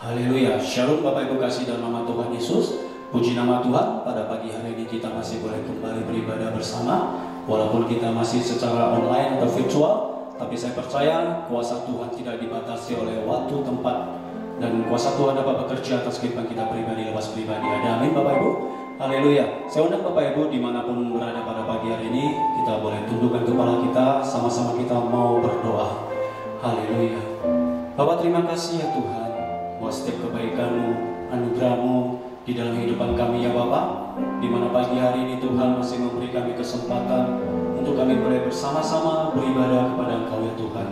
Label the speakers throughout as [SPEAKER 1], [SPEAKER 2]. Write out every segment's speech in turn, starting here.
[SPEAKER 1] Haleluya, Shalom Bapak Ibu kasih dalam nama Tuhan Yesus. Puji nama Tuhan, pada pagi hari ini kita masih boleh kembali beribadah bersama. Walaupun kita masih secara online atau virtual, tapi saya percaya kuasa Tuhan tidak dibatasi oleh waktu, tempat, dan kuasa Tuhan dapat bekerja atas kehidupan kita pribadi, lepas pribadi. Ada amin Bapak Ibu? Haleluya. Saya undang Bapak Ibu dimanapun berada pada pagi hari ini, kita boleh tundukkan kepala kita, sama-sama kita mau berdoa. Haleluya. Bapak terima kasih ya Tuhan, buat setiap kebaikan-Mu, anugerah-Mu di dalam kehidupan kami ya Bapak, di mana pagi hari ini Tuhan masih memberi kami kesempatan untuk kami boleh bersama-sama beribadah kepada Engkau ya Tuhan.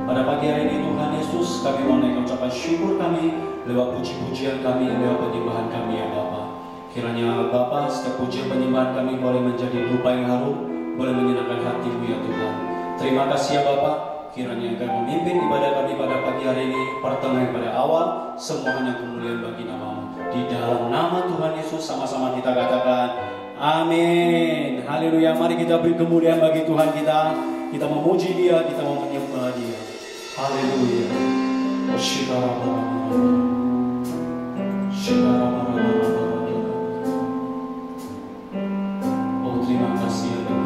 [SPEAKER 1] Pada pagi hari ini Tuhan Yesus, kami mau naikkan ucapan syukur kami lewat puji-pujian kami, lewat penyembahan kami ya Bapak. Kiranya Bapak, setiap pujian penyembahan kami boleh menjadi dupa yang harum, boleh menyenangkan hati-Mu ya Tuhan. Terima kasih ya Bapak, kiranya Engkau memimpin ibadah kami pada pagi hari ini, pertengahan pada awal, semuanya kemuliaan bagi nama-Mu. Di dalam nama Tuhan Yesus sama-sama kita katakan amin. Haleluya. Mari kita beri kemuliaan bagi Tuhan kita. Kita memuji Dia, kita mau menyembah Dia. Haleluya. Oh terima kasih ya Tuhan.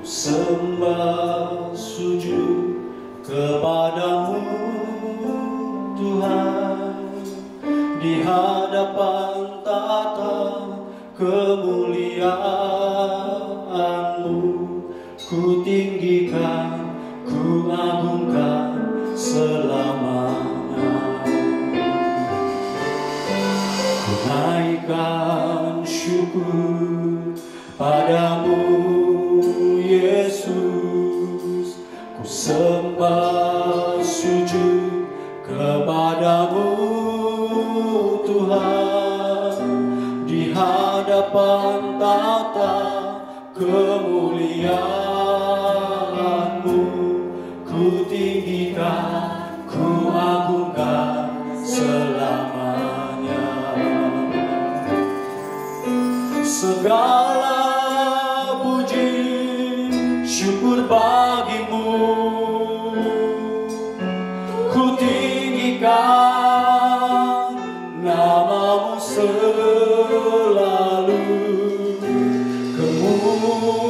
[SPEAKER 2] Sembah sujud kepadamu Tuhan, di hadapan tata kemuliaan-Mu, ku tinggikan, ku agungkan selamanya. Ku naikkan syukur padamu Yesus, ku sembah sujud kepadamu Tuhan, di hadapan tata kemuliaan-Mu, ku tinggikan, ku agungkan selamanya. Segala syukur bagimu, ku tinggikan nama-Mu selalu.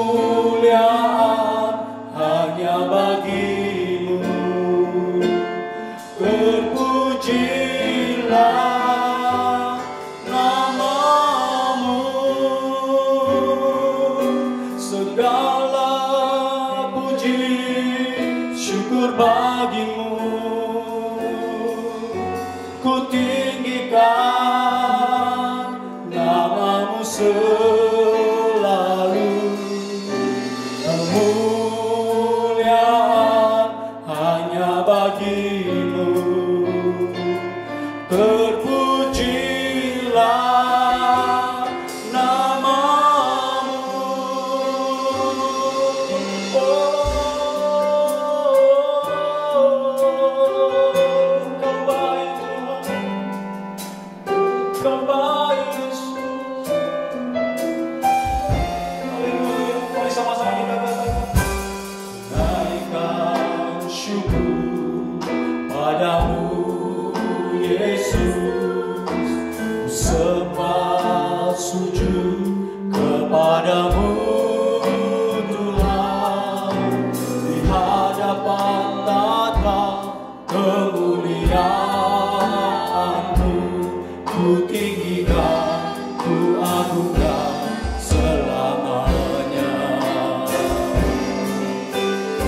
[SPEAKER 2] Kemuliaan hanya bagi-Mu, terpujilah nama-Mu. Segala syukur bagi-Mu, ku tinggikan nama-Mu selalu. Kemuliaan hanya bagi-Mu, terpujilah nama-Mu. Kepadamu Tuhan, di hadapan tata kemuliaan-Mu, ku tinggikan, ku agungkan selamanya.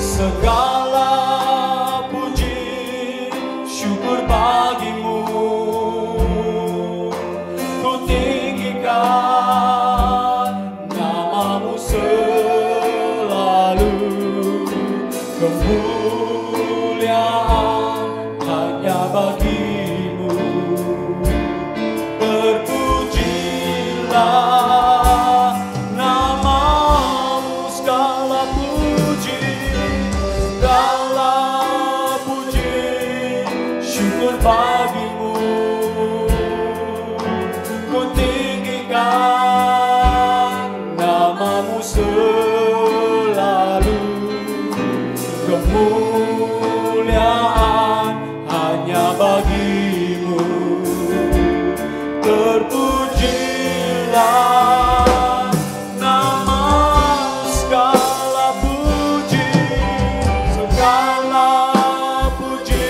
[SPEAKER 2] Segala puji syukur bagi-Mu, ku tinggikan kemuliaan hanya bagi-Mu, terpujilah nama-Mu. Segala puji syukur bagimu. Ku tinggikan namamu selalu, kemuliaan hanya bagimu. Terpujilah namamu, segala puji, segala puji,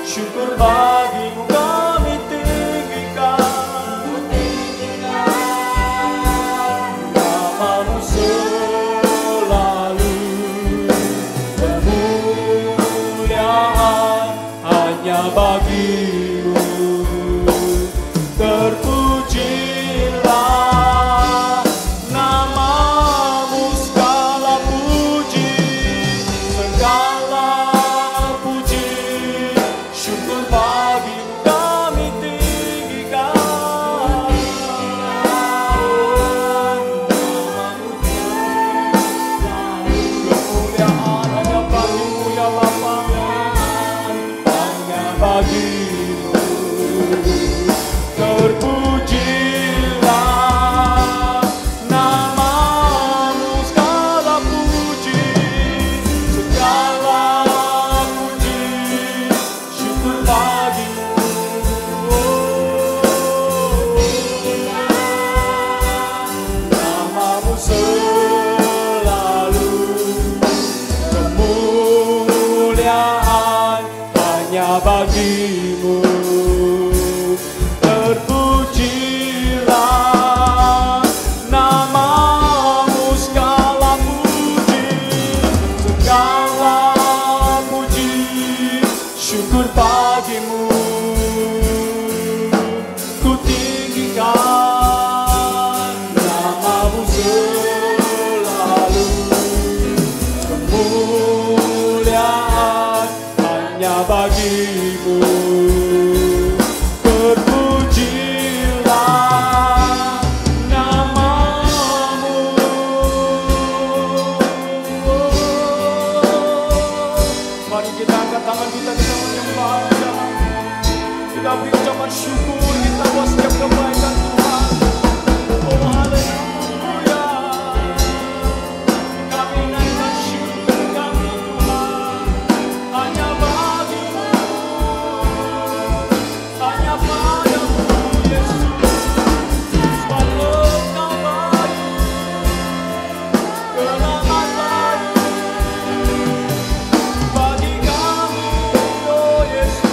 [SPEAKER 2] syukur bagimu kami tinggikan. Namamu selalu, kemuliaan hanya bagimu. Terpujilah namamu, segala puji, segala puji, syukur bagimu kami tinggikan. Namamu kemuliaan hanya bagimu ya Bapa, hanya bagimu. Terpujilah namamu, segala puji, segala puji, syukur bagimu. Namamu selalu, kemuliaan hanya bagimu. Terpujilah namamu, segala puji, segala puji, syukur bagimu. Ku tinggikan namamu selalu, kemuliaan hanya bagimu. Terpujilah namamu. Mari kita angkat tangan kita menyembah Dia. Kita beri ucapan syukur kita buat setiap kebaikan Tuhan. Oh haleluya. Kami naikkan syukur kami Tuhan, hanya bagimu, hanya padamu Yesus. Sebab Engkau baik, kenangan baik bagi kami, oh Yesus.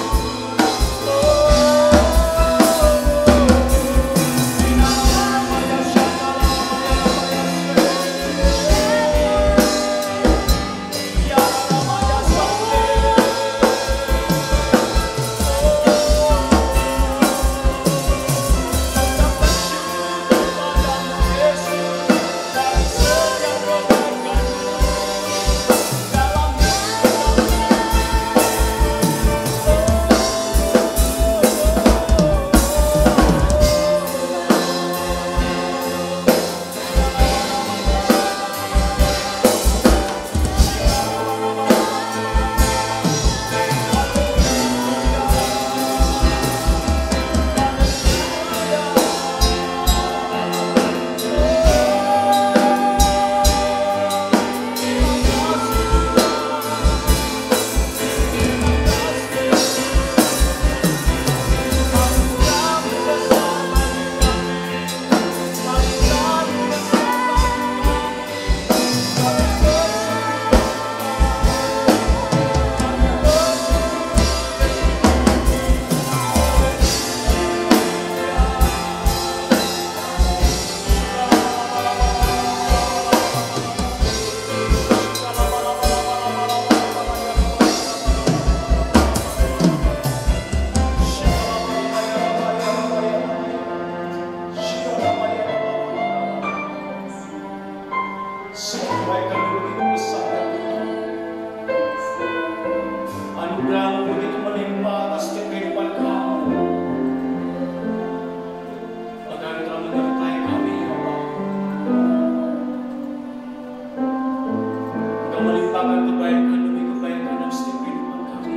[SPEAKER 1] melimpahkan kebaikan demi kebaikan dalam setiap kehidupan kami.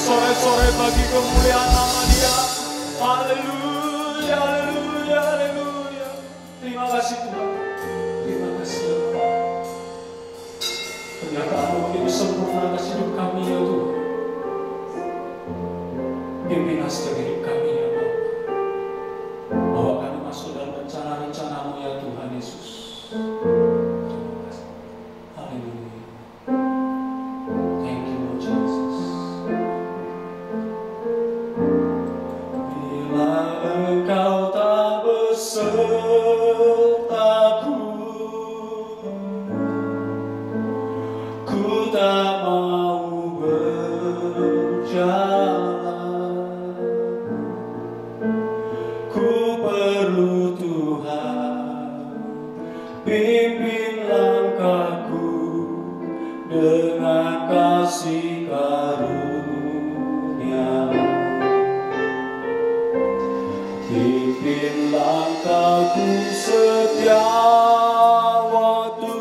[SPEAKER 2] Sore-sore bagi kemuliaan nama Dia. Haleluya, haleluya, haleluya. Terima kasih Tuhan. Terima kasih Tuhan. Ternyata begitu sempurna kasih hidup kami ya Tuhan. Pimpin setiap hidup kami ya Bapa. Bawa kami masuk dalam rencana-rencana-Mu ya Tuhan Yesus. Haleluya. Thank you Lord Jesus. Bila Engkau tak besertaku, ku tak mau berjalan. Ku perlu Tuhan, pimpin langkahku dengan kasih karunia-Mu. Pimpin langkahku setiap waktu,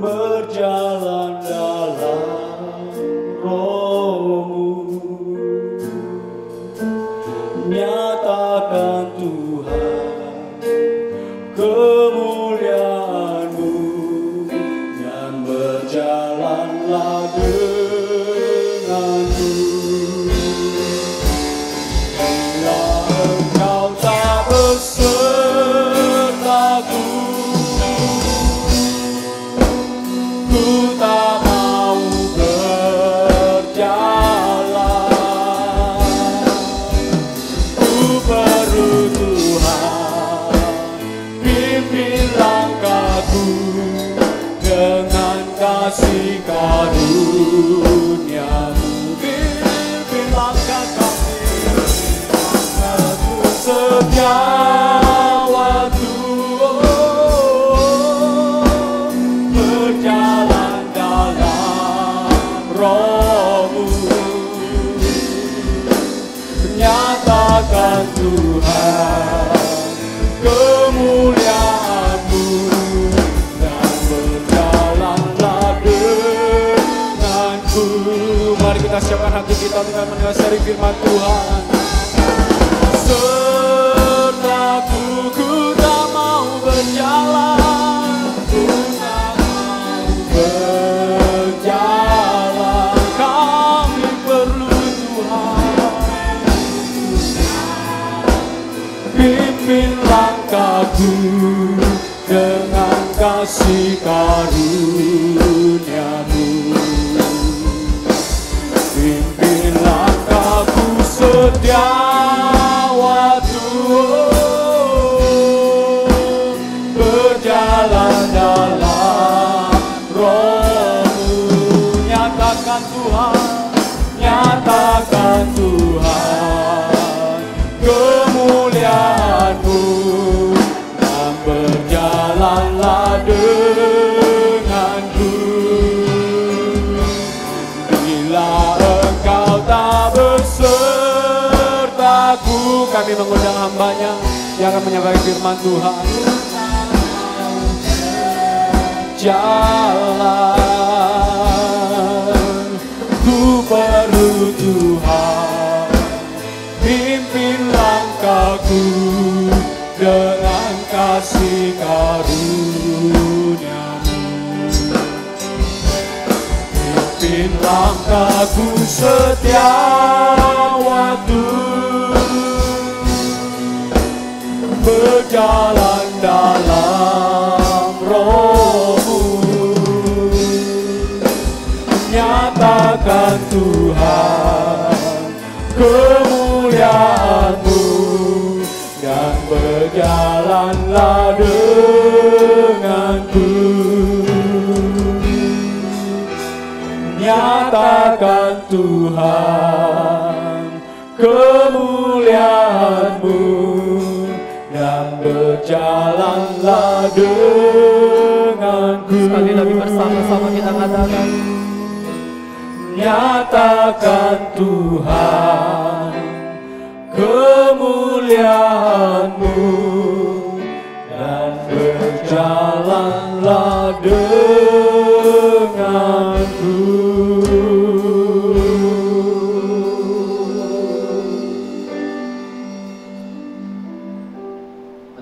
[SPEAKER 2] berjalan dalam Roh-Mu. Nyatakan Tuhan kemuliaan-Mu dan berjalanlah denganku. Bila Engkau tak besertaku, ku tak mau berjalan. Ku perlu Tuhan, pimpin langkahku dengan kasih karunia-Mu. Pimpin langkah kami, setiap waktu, berjalan dalam Roh-Mu. Nyatakan Tuhan kemuliaan-Mu dan berjalanlah kita siapkan hati kita dengan mendengar seri firman Tuhan. Sertaku ku tak mau berjalan, ku tak mau berjalan. Kami perlu Tuhan, pimpin langkahku dengan kasih karunia-Mu. Pimpin langkahku setiap waktu, berjalan dalam Roh-Mu. Nyatakan Tuhan, nyatakan Tuhan kemuliaan-Mu, dan berjalanlah denganku. Bila Engkau tak besertaku, kami mengundang hamba-Nya yang akan menyampaikan firman Tuhan. Jalan ku perlu Tuhan, pimpin langkahku dengan kasih karunia-Mu. Pimpin langkahku setiap waktu, berjalan dalam Roh-Mu. Nyatakan Tuhan kemuliaan-Mu, dan berjalanlah denganku. Nyatakan Tuhan kemuliaan-Mu, dan berjalanlah denganku.
[SPEAKER 3] Sekali lagi bersama-sama kita katakan,
[SPEAKER 2] nyatakan Tuhan kemuliaan-Mu, dan berjalanlah denganku.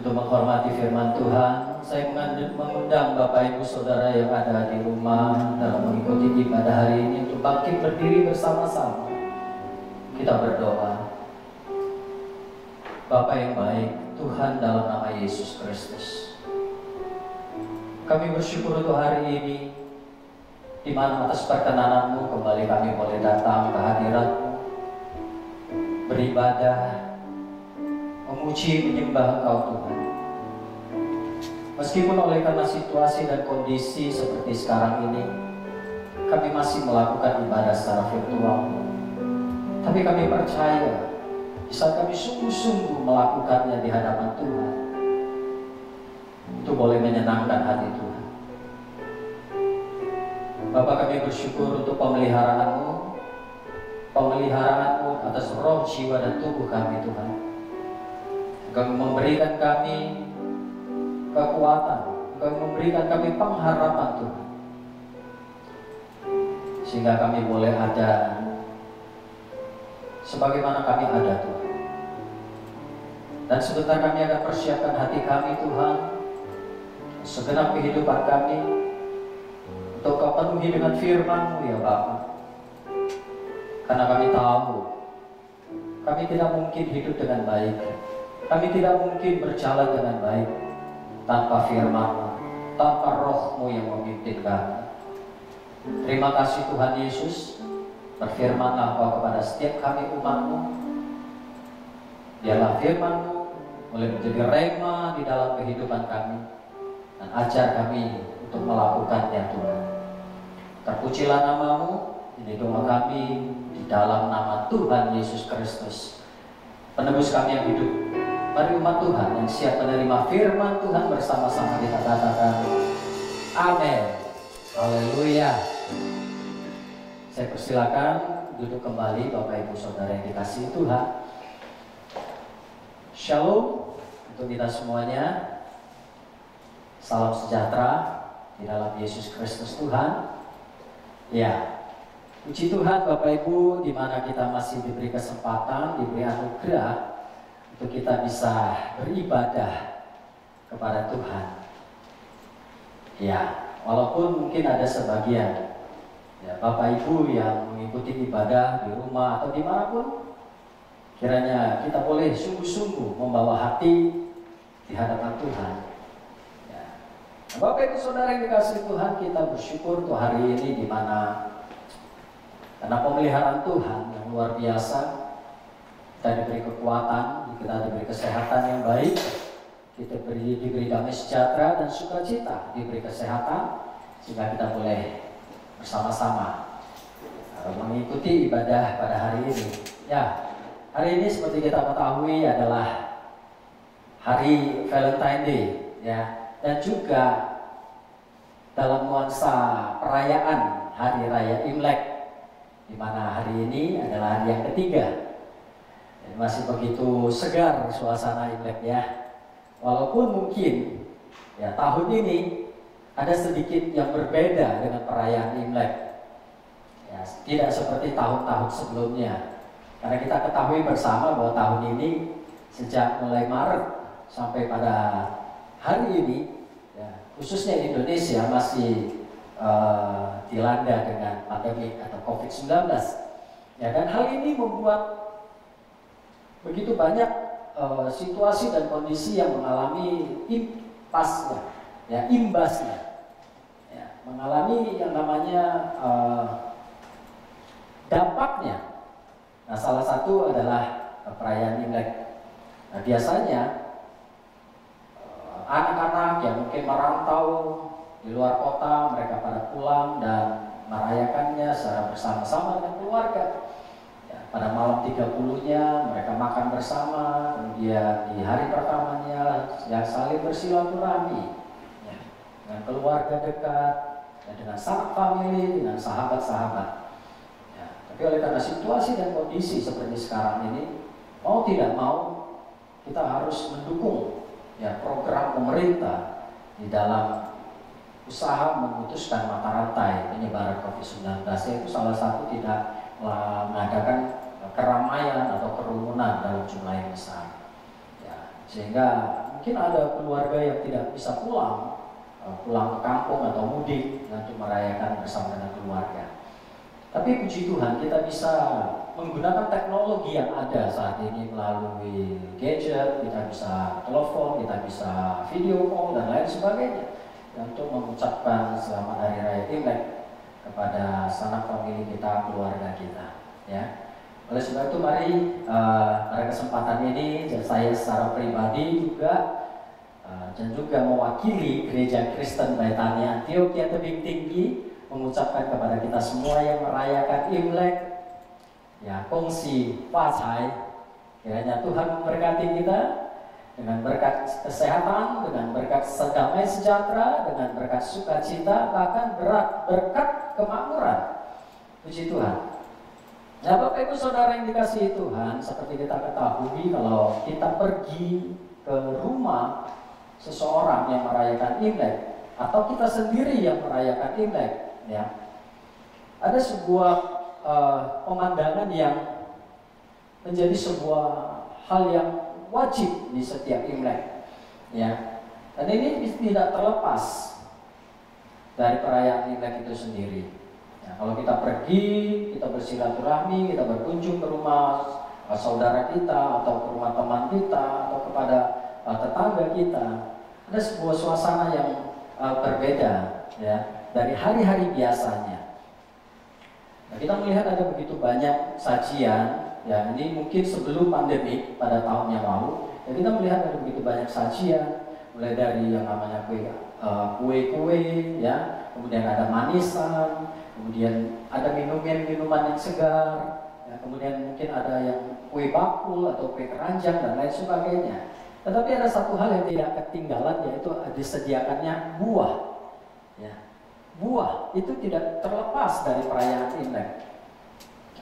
[SPEAKER 3] untuk menghormati firman Tuhan, saya mengundang Bapak Ibu Saudara yang ada di rumah dalam mengikuti ibadah hari ini untuk bangkit berdiri bersama-sama. Kita berdoa. Bapa yang baik, Tuhan dalam nama Yesus Kristus, kami bersyukur untuk hari ini, di mana atas perkenanan-Mu kembali kami boleh datang ke hadirat-Mu, beribadah, memuji, menyembah Engkau Tuhan. Meskipun oleh karena situasi dan kondisi seperti sekarang ini, kami masih melakukan ibadah secara virtual, tapi kami percaya di saat kami sungguh-sungguh melakukannya di hadapan Tuhan, itu boleh menyenangkan hati Tuhan. Bapa, kami bersyukur untuk pemeliharaan-Mu, pemeliharaan-Mu atas roh, jiwa, dan tubuh kami Tuhan. Engkau memberikan kami kekuatan, Engkau memberikan kami pengharapan Tuhan, sehingga kami boleh ada sebagaimana kami ada Tuhan. Dan sebentar kami akan persiapkan hati kami Tuhan, segenap kehidupan kami, untuk Kau penuhi dengan firman-Mu ya Bapa. Karena kami tahu kami tidak mungkin hidup dengan baik, kami tidak mungkin berjalan dengan baik tanpa firman-Mu, tanpa Roh-Mu yang memimpin kami. Terima kasih Tuhan Yesus. Berfirmanlah Kau kepada setiap kami umat-Mu. Biarlah firman-Mu boleh menjadi rema di dalam kehidupan kami, dan ajar kami untuk melakukannya Tuhan. Terpujilah nama-Mu. Ini doa kami di dalam nama Tuhan Yesus Kristus, penebus kami yang hidup. Mari umat Tuhan yang siap menerima firman Tuhan bersama-sama kita katakan amin. Haleluya. Saya persilakan duduk kembali Bapak Ibu Saudara yang dikasihi Tuhan. Shalom untuk kita semuanya. Salam sejahtera di dalam Yesus Kristus Tuhan. Ya, Puji Tuhan Bapak Ibu, di mana kita masih diberi kesempatan, diberi anugerah untuk kita bisa beribadah kepada Tuhan. Ya, walaupun mungkin ada sebagian ya, Bapak Ibu yang mengikuti ibadah di rumah atau dimanapun, kiranya kita boleh sungguh-sungguh membawa hati di hadapan Tuhan. Ya. Bapak Ibu Saudara yang dikasihi Tuhan, kita bersyukur untuk hari ini di mana karena pemeliharaan Tuhan yang luar biasa, kita diberi kekuatan, kita diberi kesehatan yang baik, kita diberi damai sejahtera dan sukacita, diberi kesehatan, sehingga kita boleh bersama-sama mengikuti ibadah pada hari ini. Ya, hari ini seperti kita ketahui adalah hari Valentine Day, ya, dan juga dalam nuansa perayaan Hari Raya Imlek, di mana hari ini adalah hari yang ketiga. Dan masih begitu segar suasana Imlek ya. Walaupun mungkin ya tahun ini ada sedikit yang berbeda dengan perayaan Imlek. Ya, tidak seperti tahun-tahun sebelumnya. Karena kita ketahui bersama bahwa tahun ini sejak mulai Maret sampai pada hari ini, ya, khususnya Indonesia masih dilanda dengan pandemi atau COVID-19. Ya, dan hal ini membuat begitu banyak situasi dan kondisi yang mengalami impasnya, ya, imbasnya, ya, mengalami yang namanya dampaknya. Nah, salah satu adalah perayaan Imlek. Nah, biasanya anak-anak yang mungkin merantau di luar kota, mereka pada pulang dan merayakannya secara bersama-sama dengan keluarga. Ya, pada malam 30-nya mereka makan bersama, kemudian di hari pertamanya ya saling bersilaturahmi ya, dengan keluarga dekat, ya, dengan sanak famili, dengan sahabat-sahabat. Ya, tapi oleh karena situasi dan kondisi seperti sekarang ini, mau tidak mau kita harus mendukung ya program pemerintah di dalam usaha memutuskan mata rantai penyebaran COVID-19, yaitu salah satu tidak mengadakan keramaian atau kerumunan dalam jumlah yang besar. Ya, sehingga mungkin ada keluarga yang tidak bisa pulang ke kampung atau mudik untuk merayakan bersama dengan keluarga. Tapi puji Tuhan kita bisa menggunakan teknologi yang ada saat ini melalui gadget, kita bisa telepon, kita bisa video call dan lain sebagainya, untuk mengucapkan selamat Hari Raya Imlek kepada sanak famili kita, keluarga kita. Ya. Oleh sebab itu mari pada kesempatan ini saya secara pribadi juga dan juga mewakili Gereja Kristen Baitania Antioquia Tebing Tinggi mengucapkan kepada kita semua yang merayakan Imlek, ya, kongsi Facai, kiranya Tuhan memberkati kita dengan berkat kesehatan, dengan berkat damai sejahtera, dengan berkat sukacita, bahkan berkat kemakmuran. Puji Tuhan. Nah, Bapak Ibu Saudara yang dikasihi Tuhan, seperti kita ketahui kalau kita pergi ke rumah seseorang yang merayakan Imlek atau kita sendiri yang merayakan Imlek, ya, ada sebuah pemandangan yang menjadi sebuah hal yang wajib di setiap Imlek, ya. Dan ini tidak terlepas dari perayaan Imlek itu sendiri. Ya, kalau kita pergi, kita bersilaturahmi, kita berkunjung ke rumah saudara kita atau ke rumah teman kita atau kepada tetangga kita, ada sebuah suasana yang berbeda, ya, dari hari-hari biasanya. Nah, kita melihat ada begitu banyak sajian. Ya, ini mungkin sebelum pandemi pada tahun yang lalu, ya, kita melihat ada begitu banyak sajian, mulai dari yang namanya kue-kue, ya, kemudian ada manisan, kemudian ada minuman yang segar, ya, kemudian mungkin ada yang kue bakul atau kue keranjang dan lain sebagainya. Tetapi ada satu hal yang tidak ketinggalan, yaitu disediakannya buah. Ya, buah itu tidak terlepas dari perayaan Imlek.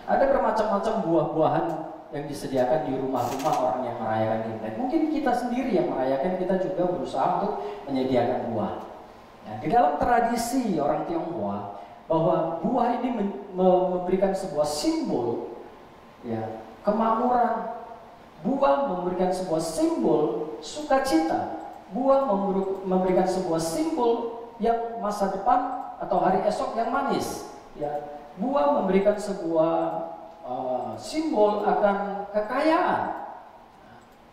[SPEAKER 3] Ada bermacam-macam buah-buahan yang disediakan di rumah-rumah orang yang merayakan Imlek. Mungkin kita sendiri yang merayakan, kita juga berusaha untuk menyediakan buah. Ya, di dalam tradisi orang Tionghoa, bahwa buah ini memberikan sebuah simbol, ya, kemakmuran. Buah memberikan sebuah simbol sukacita. Buah memberikan sebuah simbol yang masa depan atau hari esok yang manis. Ya, buah memberikan sebuah simbol akan kekayaan.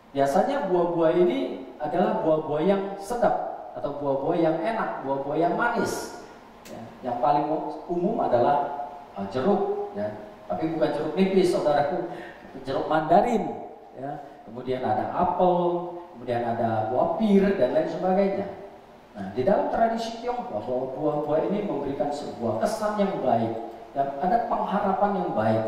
[SPEAKER 3] Biasanya buah-buah ini adalah buah-buah yang sedap atau buah-buah yang enak, buah-buah yang manis. Ya, yang paling umum adalah jeruk, ya. Tapi bukan jeruk nipis, saudaraku, jeruk mandarin. Ya, kemudian ada apel, kemudian ada buah pir dan lain sebagainya. Nah, di dalam tradisi Tionghoa, bahwa buah-buah ini memberikan sebuah kesan yang baik dan ada pengharapan yang baik.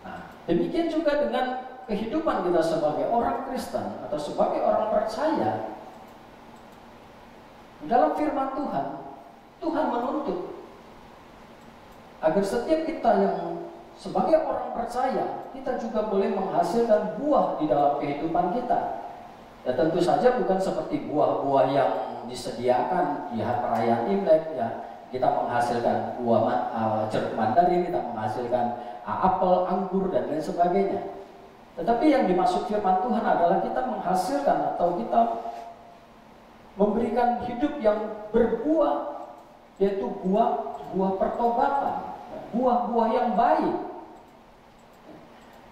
[SPEAKER 3] Nah, demikian juga dengan kehidupan kita sebagai orang Kristen atau sebagai orang percaya. Dalam firman Tuhan, Tuhan menuntut agar setiap kita yang sebagai orang percaya, kita juga boleh menghasilkan buah di dalam kehidupan kita. Ya, tentu saja bukan seperti buah-buah yang disediakan di hari perayaan Imlek, ya. Kita menghasilkan buah jeruk mandarin, kita menghasilkan apel, anggur dan lain sebagainya. Tetapi yang dimaksud firman Tuhan adalah kita menghasilkan atau kita memberikan hidup yang berbuah, yaitu buah pertobatan, buah-buah yang baik.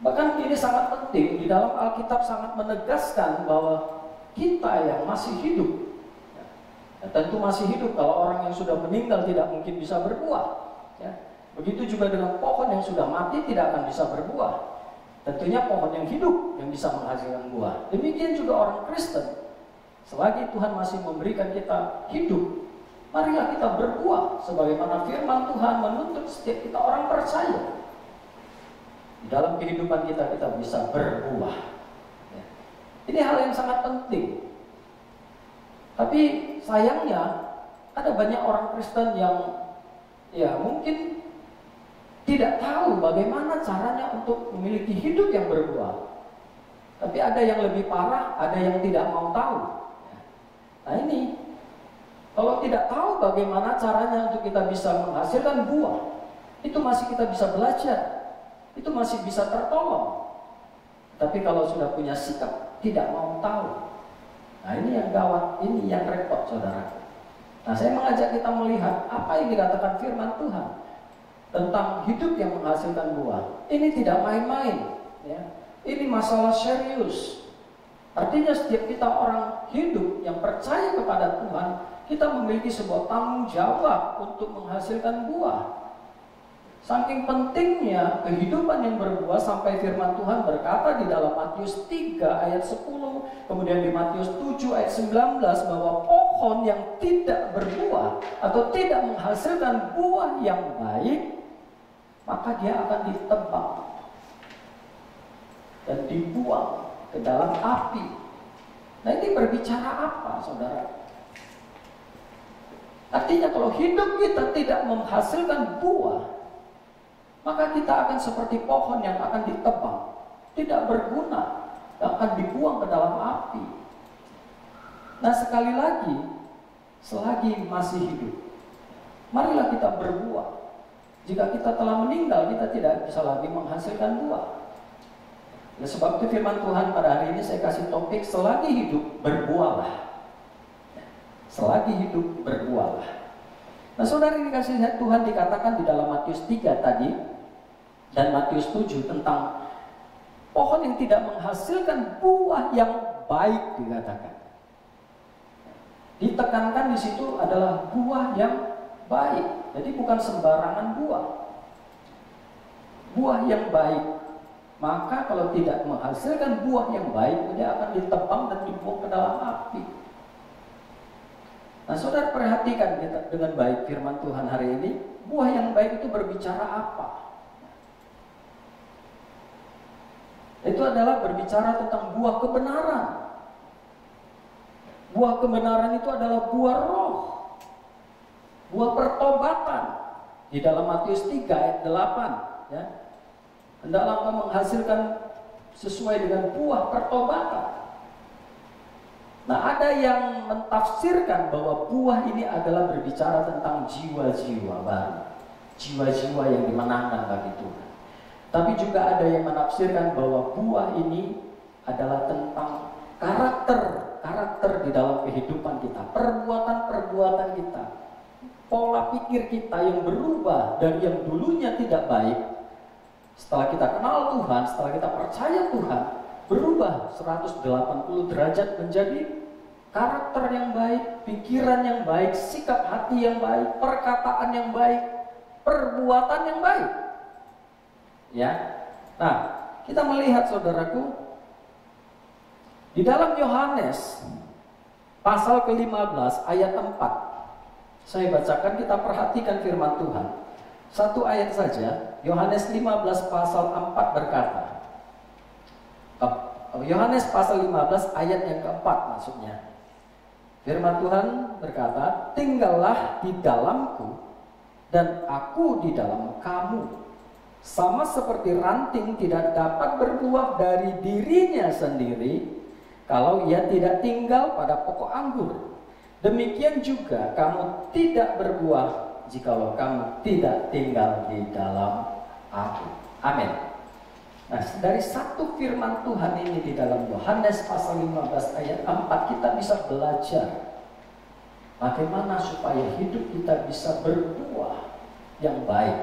[SPEAKER 3] Bahkan ini sangat penting, di dalam Alkitab sangat menegaskan bahwa kita yang masih hidup, ya, tentu masih hidup, kalau orang yang sudah meninggal tidak mungkin bisa berbuah, ya. Begitu juga dengan pohon yang sudah mati tidak akan bisa berbuah. Tentunya pohon yang hidup yang bisa menghasilkan buah. Demikian juga orang Kristen, selagi Tuhan masih memberikan kita hidup, marilah kita berbuah sebagaimana firman Tuhan menuntut setiap kita orang percaya. Di dalam kehidupan kita bisa berbuah. Ya. Ini hal yang sangat penting. Tapi sayangnya ada banyak orang Kristen yang ya mungkin tidak tahu bagaimana caranya untuk memiliki hidup yang berbuah. Tapi ada yang lebih parah, ada yang tidak mau tahu. Nah ini, kalau tidak tahu bagaimana caranya untuk kita bisa menghasilkan buah, itu masih kita bisa belajar, itu masih bisa tertolong. Tapi kalau sudah punya sikap tidak mau tahu, nah ini yang gawat, ini yang repot, saudara. Nah saya mengajak kita melihat apa yang dikatakan firman Tuhan tentang hidup yang menghasilkan buah. Ini tidak main-main, ya. Ini masalah serius. Artinya setiap kita orang hidup yang percaya kepada Tuhan, kita memiliki sebuah tanggung jawab untuk menghasilkan buah. Saking pentingnya kehidupan yang berbuah sampai firman Tuhan berkata di dalam Matius 3 ayat 10, kemudian di Matius 7 ayat 19 bahwa pohon yang tidak berbuah atau tidak menghasilkan buah yang baik, maka dia akan ditebang dan dibuang ke dalam api. Nah ini berbicara apa, saudara? Artinya kalau hidup kita tidak menghasilkan buah, maka kita akan seperti pohon yang akan ditebang, tidak berguna, akan dibuang ke dalam api. Nah sekali lagi, selagi masih hidup, marilah kita berbuah. Jika kita telah meninggal, kita tidak bisa lagi menghasilkan buah. Ya, sebab itu firman Tuhan pada hari ini saya kasih topik, selagi hidup berbuahlah. Selagi hidup berbuahlah. Nah saudara, ini kasih Tuhan dikatakan di dalam Matius 3 tadi dan Matius 7 tentang pohon yang tidak menghasilkan buah yang baik dikatakan. Ditekankan di situ adalah buah yang baik. Jadi bukan sembarangan buah. Buah yang baik. Maka kalau tidak menghasilkan buah yang baik, dia akan ditebang dan dibuang ke dalam api. Nah saudara, perhatikan kita dengan baik firman Tuhan hari ini. Buah yang baik itu berbicara apa? Itu adalah berbicara tentang buah kebenaran. Buah kebenaran itu adalah buah roh, buah pertobatan. Di dalam Matius 3 ayat 8, ya. Hendaklah engkau menghasilkan sesuai dengan buah pertobatan. Nah ada yang mentafsirkan bahwa buah ini adalah berbicara tentang jiwa-jiwa baru, jiwa-jiwa yang dimenangkan bagi Tuhan. Tapi juga ada yang menafsirkan bahwa buah ini adalah tentang karakter di dalam kehidupan kita, perbuatan-perbuatan kita, pola pikir kita yang berubah dari yang dulunya tidak baik. Setelah kita kenal Tuhan, setelah kita percaya Tuhan, berubah 180 derajat menjadi karakter yang baik, pikiran yang baik, sikap hati yang baik, perkataan yang baik, perbuatan yang baik. Ya. Nah, kita melihat saudaraku di dalam Yohanes pasal ke-15 ayat 4. Saya bacakan, kita perhatikan firman Tuhan. Satu ayat saja, Yohanes 15 pasal 4 berkata. Yohanes pasal 15 ayat yang keempat maksudnya. Firman Tuhan berkata, "Tinggallah di dalamku dan aku di dalam kamu. Sama seperti ranting tidak dapat berbuah dari dirinya sendiri kalau ia tidak tinggal pada pokok anggur. Demikian juga kamu tidak berbuah jikalau kamu tidak tinggal di dalam aku." Amin. Nah, dari satu firman Tuhan ini di dalam Yohanes pasal 15 ayat 4 kita bisa belajar bagaimana supaya hidup kita bisa berbuah yang baik.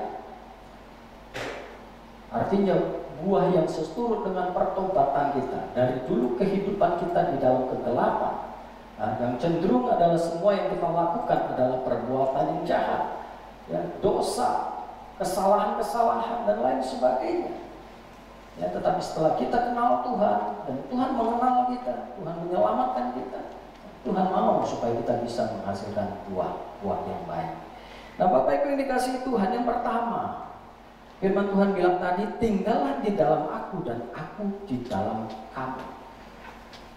[SPEAKER 3] Artinya buah yang seturut dengan pertobatan kita. Dari dulu kehidupan kita di dalam kegelapan, nah, yang cenderung adalah semua yang kita lakukan adalah perbuatan yang jahat, ya, dosa, kesalahan-kesalahan dan lain sebagainya. Ya, tetapi setelah kita kenal Tuhan dan Tuhan mengenal kita, Tuhan menyelamatkan kita, Tuhan mau supaya kita bisa menghasilkan buah yang baik. Nah, Bapak Ibu yang dikasihi Tuhan, yang pertama firman Tuhan bilang tadi, tinggallah di dalam aku dan aku di dalam kamu.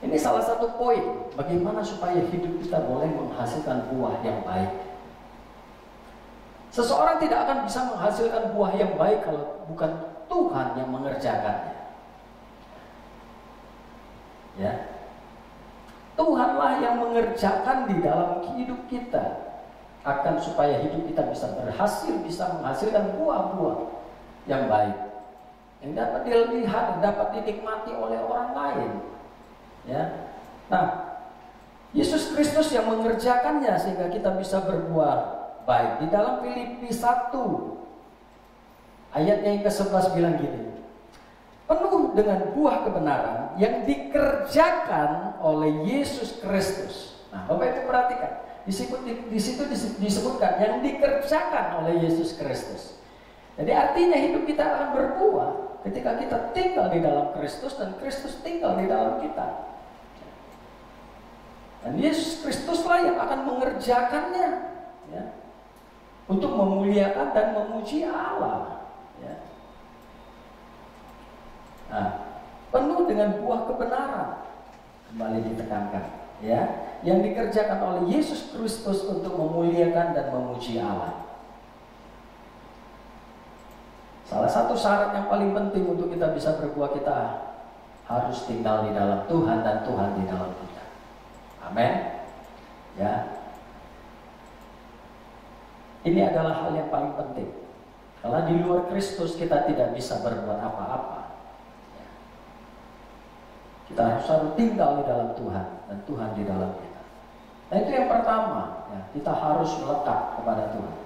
[SPEAKER 3] Ini salah satu poin bagaimana supaya hidup kita boleh menghasilkan buah yang baik. Seseorang tidak akan bisa menghasilkan buah yang baik kalau bukan Tuhan yang mengerjakannya. Ya. Tuhanlah yang mengerjakan di dalam hidup kita akan supaya hidup kita bisa berhasil, bisa menghasilkan buah-buah yang baik, yang dapat dilihat, yang dapat dinikmati oleh orang lain. Ya. Nah, Yesus Kristus yang mengerjakannya sehingga kita bisa berbuah baik. Di dalam Filipi 1 ayat yang ke-11 bilang gini, penuh dengan buah kebenaran yang dikerjakan oleh Yesus Kristus. Nah, Bapak Ibu perhatikan, di situ disebutkan yang dikerjakan oleh Yesus Kristus. Jadi artinya hidup kita akan berbuah ketika kita tinggal di dalam Kristus dan Kristus tinggal di dalam kita. Dan Yesus Kristuslah yang akan mengerjakannya, ya, untuk memuliakan dan memuji Allah. Ya. Nah, penuh dengan buah kebenaran, kembali ditekankan, ya, yang dikerjakan oleh Yesus Kristus untuk memuliakan dan memuji Allah. Salah satu syarat yang paling penting untuk kita bisa berbuah, kita harus tinggal di dalam Tuhan dan Tuhan di dalam kita. Amin. Ya. Ini adalah hal yang paling penting. Kalau di luar Kristus kita tidak bisa berbuat apa-apa. Ya. Kita harus tinggal di dalam Tuhan dan Tuhan di dalam kita. Nah, itu yang pertama, ya, kita harus melekat kepada Tuhan.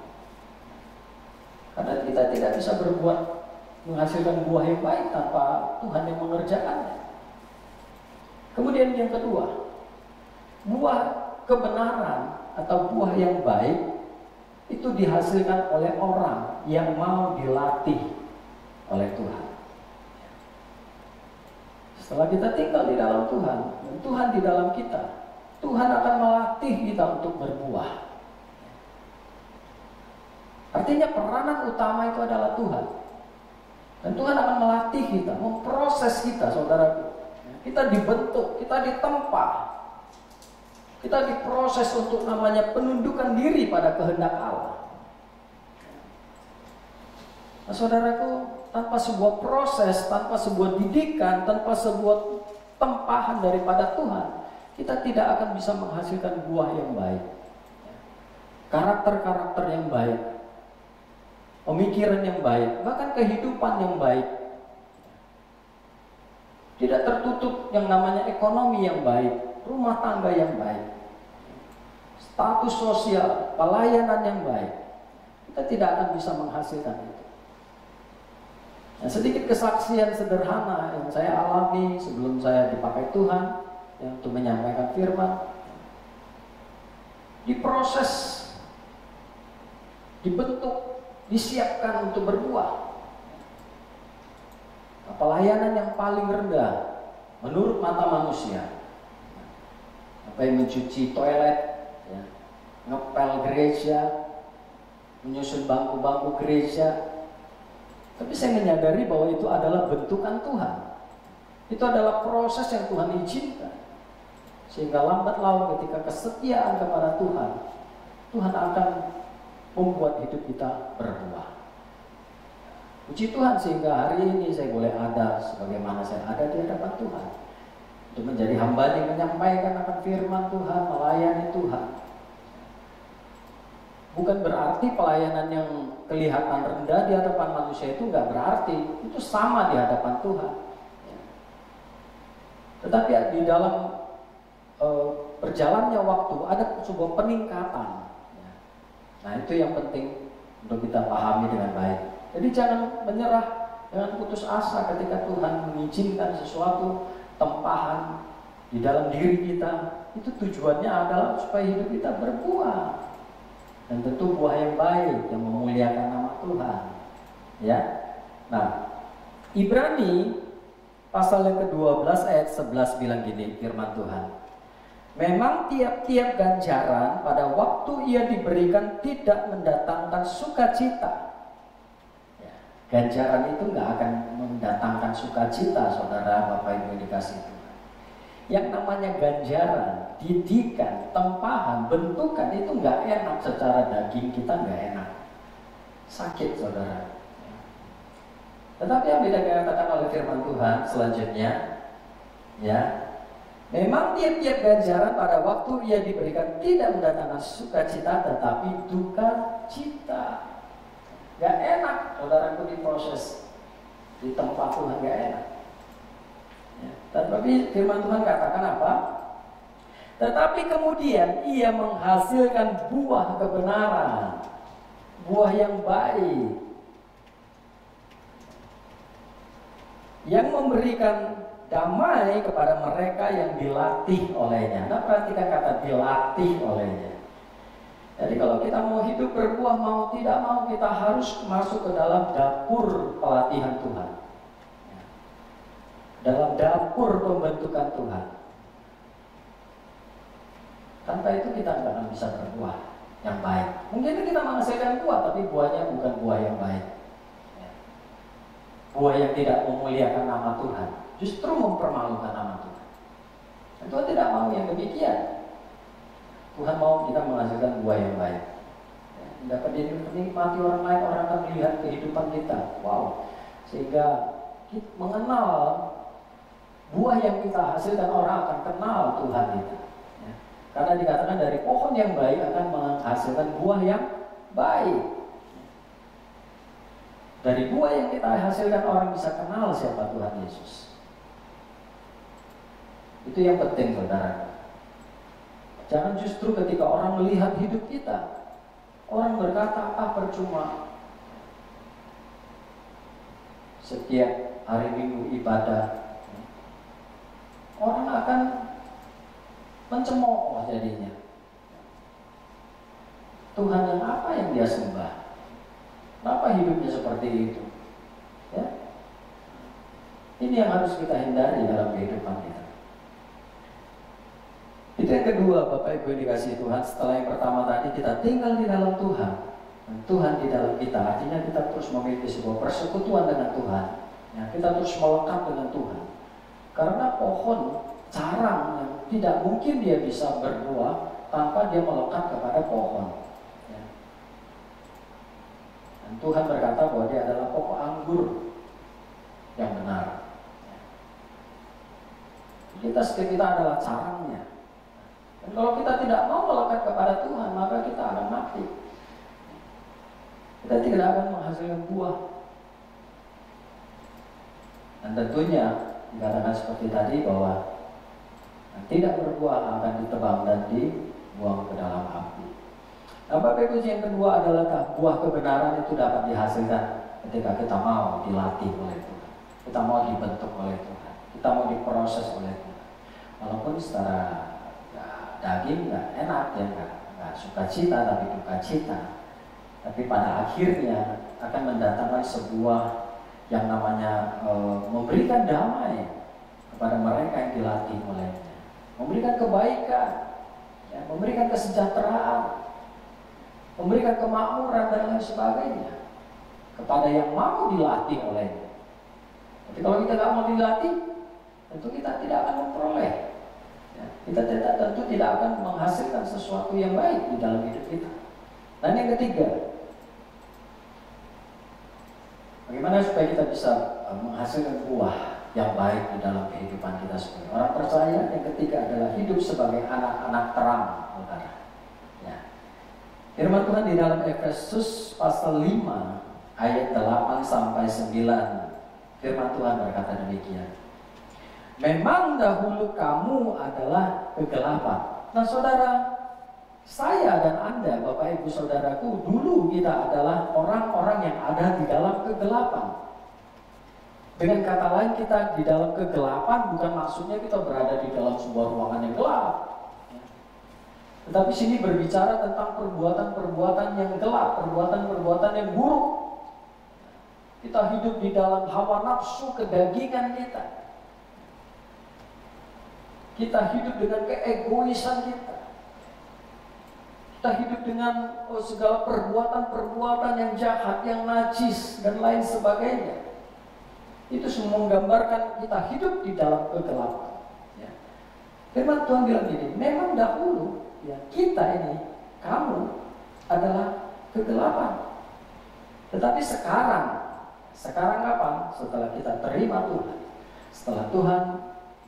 [SPEAKER 3] Karena kita tidak bisa berbuat menghasilkan buah yang baik tanpa Tuhan yang mengerjakannya. Kemudian yang kedua, buah kebenaran atau buah yang baik itu dihasilkan oleh orang yang mau dilatih oleh Tuhan. Setelah kita tinggal di dalam Tuhan dan Tuhan di dalam kita, Tuhan akan melatih kita untuk berbuah. Artinya peranan utama itu adalah Tuhan. Dan Tuhan akan melatih kita, memproses kita, saudaraku. Kita dibentuk, kita ditempa, kita diproses untuk namanya penundukan diri pada kehendak Allah. Nah, saudaraku, tanpa sebuah proses, tanpa sebuah didikan, tanpa sebuah tempahan daripada Tuhan, kita tidak akan bisa menghasilkan buah yang baik. Karakter-karakter yang baik, pemikiran yang baik, bahkan kehidupan yang baik. Tidak tertutup yang namanya ekonomi yang baik, rumah tangga yang baik, status sosial, pelayanan yang baik. Kita tidak akan bisa menghasilkan itu. Nah, sedikit kesaksian sederhana yang saya alami sebelum saya dipakai Tuhan yang untuk menyampaikan firman. Diproses, dibentuk, disiapkan untuk berbuah. Nah, pelayanan yang paling rendah menurut mata manusia, apa yang mencuci toilet, ya, ngepel gereja, menyusun bangku-bangku gereja. Tapi saya menyadari bahwa itu adalah bentukan Tuhan. Itu adalah proses yang Tuhan izinkan. Sehingga lambat laun ketika kesetiaan kepada Tuhan, Tuhan akan membuat hidup kita berbuah. Puji Tuhan, sehingga hari ini saya boleh ada sebagaimana saya ada di hadapan Tuhan, untuk menjadi hamba yang menyampaikan akan firman Tuhan, melayani Tuhan. Bukan berarti pelayanan yang kelihatan rendah di hadapan manusia itu nggak berarti, itu sama di hadapan Tuhan. Tetapi di dalam berjalannya waktu ada sebuah peningkatan. Nah, itu yang penting untuk kita pahami dengan baik. Jadi jangan menyerah, jangan putus asa ketika Tuhan mengizinkan sesuatu tempahan di dalam diri kita. Itu tujuannya adalah supaya hidup kita berbuah. Dan tentu buah yang baik yang memuliakan nama Tuhan. Ya. Nah, Ibrani pasal yang ke-12 ayat 11 bilang gini, firman Tuhan. Memang tiap-tiap ganjaran pada waktu ia diberikan tidak mendatangkan sukacita. Ya, ganjaran itu nggak akan mendatangkan sukacita, saudara, Bapak Ibu yang dikasihi Tuhan. Yang namanya ganjaran, didikan, tempahan, bentukan itu nggak enak secara daging kita, nggak enak, sakit, saudara. Tetapi yang dikatakan oleh firman Tuhan selanjutnya, ya, memang tiap-tiap ganjaran pada waktu ia diberikan tidak mendatangkan sukacita, tetapi duka cita. Gak enak, saudaraku, diproses di tempat Tuhan, gak enak. Ya, tetapi firman Tuhan katakan apa? Tetapi kemudian ia menghasilkan buah kebenaran, buah yang baik, yang memberikan damai kepada mereka yang dilatih olehnya. Nah, perhatikan kata dilatih olehnya. Jadi kalau kita mau hidup berbuah, mau tidak mau, kita harus masuk ke dalam dapur pelatihan Tuhan, dalam dapur pembentukan Tuhan. Tanpa itu kita nggak akan bisa berbuah yang baik. Mungkin kita menghasilkan buah, tapi buahnya bukan buah yang baik. Buah yang tidak memuliakan nama Tuhan, justru mempermalukan nama Tuhan. Dan Tuhan tidak mau yang demikian. Tuhan mau kita menghasilkan buah yang baik. Dapat dinikmati orang lain, orang akan melihat kehidupan kita. Wow. Sehingga kita mengenal buah yang kita hasilkan, orang akan kenal Tuhan kita. Ya. Karena dikatakan dari pohon yang baik akan menghasilkan buah yang baik. Dari buah yang kita hasilkan orang bisa kenal siapa Tuhan Yesus. Itu yang penting, saudara. Jangan justru ketika orang melihat hidup kita, orang berkata, percuma setiap hari Minggu ibadah. Orang akan mencemooh jadinya. Tuhan yang apa yang dia sembah? Kenapa hidupnya seperti itu? Ya? Ini yang harus kita hindari dalam kehidupan kita. Itu yang kedua, Bapak Ibu yang dikasihi Tuhan. Setelah yang pertama tadi, kita tinggal di dalam Tuhan, dan Tuhan di dalam kita. Artinya kita terus memiliki sebuah persekutuan dengan Tuhan. Ya, kita terus melekat dengan Tuhan. Karena pohon carang yang tidak mungkin dia bisa berbuah tanpa dia melekat kepada pohon. Dan Tuhan berkata bahwa dia adalah pokok anggur yang benar. Kita adalah carangnya. Dan kalau kita tidak mau melekat kepada Tuhan, maka kita akan mati. kita tidak akan menghasilkan buah. Dan tentunya dikatakan seperti tadi bahwa yang tidak berbuah akan ditebang dan dibuang ke dalam api. Nah, Bapak Ibu, yang kedua adalah buah kebenaran itu dapat dihasilkan ketika kita mau dilatih oleh Tuhan, kita mau dibentuk oleh Tuhan, kita mau diproses oleh Tuhan. Walaupun secara daging nggak enak ya, nggak suka cita tapi duka cita, tapi pada akhirnya akan mendatangkan sebuah yang namanya memberikan damai kepada mereka yang dilatih olehnya, memberikan kebaikan, ya, memberikan kesejahteraan, memberikan kemakmuran dan lain sebagainya kepada yang mau dilatih olehnya. Tapi kalau kita nggak mau dilatih, tentu kita tidak akan memperoleh. Ya, kita tentu tidak akan menghasilkan sesuatu yang baik di dalam hidup kita. Dan yang ketiga, bagaimana supaya kita bisa menghasilkan buah yang baik di dalam kehidupan kita sebagai orang percaya? Yang ketiga adalah hidup sebagai anak-anak terang, saudara. Ya. Firman Tuhan di dalam Efesus pasal 5 ayat 8 sampai 9. Firman Tuhan berkata demikian. Memang dahulu kamu adalah kegelapan. Nah, saudara, saya dan Anda, Bapak Ibu Saudaraku, dulu kita adalah orang-orang yang ada di dalam kegelapan. Dengan kata lain, kita di dalam kegelapan bukan maksudnya kita berada di dalam sebuah ruangan yang gelap. Tetapi sini berbicara tentang perbuatan-perbuatan yang gelap, perbuatan-perbuatan yang buruk. Kita hidup di dalam hawa nafsu kedagingan kita. Kita hidup dengan keegoisan kita. Kita hidup dengan segala perbuatan-perbuatan yang jahat, yang najis, dan lain sebagainya. Itu semua menggambarkan kita hidup di dalam kegelapan. Ya. Firman Tuhan bilang gini, memang dahulu ya, kita ini, kamu adalah kegelapan. Tetapi sekarang apa? Setelah kita terima Tuhan, setelah Tuhan